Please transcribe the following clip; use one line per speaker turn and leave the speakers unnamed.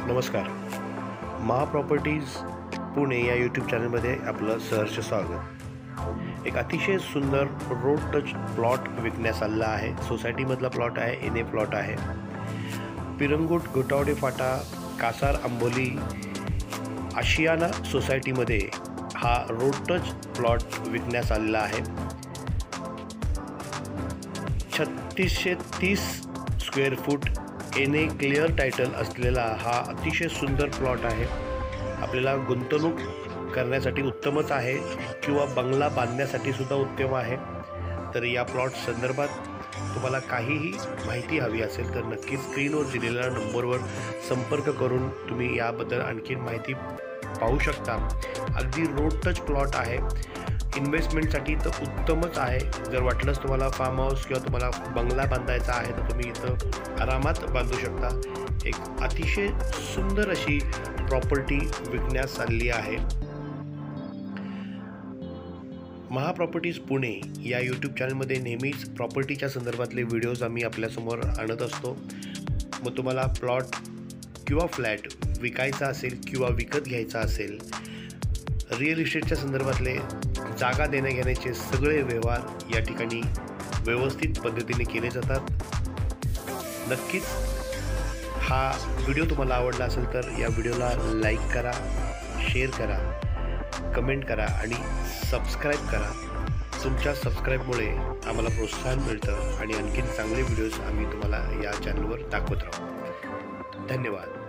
नमस्कार. महा प्रॉपर्टीज पुणे या यूट्यूब चॅनलमध्ये आपलं सहर्ष स्वागत. एक अतिशय सुंदर रोड टच प्लॉट विकण्यास आलेला आहे. सोसायटीमधला प्लॉट आहे. एन ए प्लॉट आहे. पिरंगुट गोटावडे फाटा कासार आंबोली आशियाना सोसायटीमध्ये हा रोड टच प्लॉट विकण्यास आलेला आहे. 3630 square foot N A clear title असलेला हा अतिशय सुंदर प्लॉट आहे. आपल्याला गुंतवणूक करण्यासाठी उत्तमच आहे किंवा बंगला बांधण्यासाठी सुद्धा उत्तम आहे. तर या प्लॉट संदर्भात तुम्हाला काहीही माहिती हवी असेल तर नक्कीच स्क्रीनवर दिलेल्या नंबरवर संपर्क करून तुम्ही याबद्दल आणखीन माहिती पाहू शकता. अगदी रोड टच प्लॉट आहे. इन्व्हेस्टमेंटसाठी तर उत्तमच आहे. जर वाटलंच तुम्हाला फार्म हाऊस किंवा तुम्हाला बंगला बांधायचा आहे तर तुम्ही इथं आरामात बांधू शकता. एक अतिशय सुंदर अशी प्रॉपर्टी विकण्यास आलेली आहे. महा प्रॉपर्टीज पुणे या यूट्यूब चॅनलमध्ये नेहमीच प्रॉपर्टीच्या संदर्भातले व्हिडिओज आम्ही आपल्यासमोर आणत असतो. मग तुम्हाला प्लॉट किंवा फ्लॅट विकायचा असेल किंवा विकत घ्यायचा असेल, रिअल इस्टेटच्या संदर्भातले जागा देण्याघेण्याचे सगळे व्यवहार या ठिकाणी व्यवस्थित पद्धतीने केले जातात. नक्कीच हा व्हिडिओ तुम्हाला आवडला असेल तर या व्हिडिओला लाईक करा, शेअर करा, कमेंट करा आणि सबस्क्राईब करा. तुमच्या सबस्क्राईबमुळे आम्हाला प्रोत्साहन मिळतं आणि आणखीन चांगले व्हिडिओज आम्ही तुम्हाला या चॅनलवर दाखवत राहू. धन्यवाद.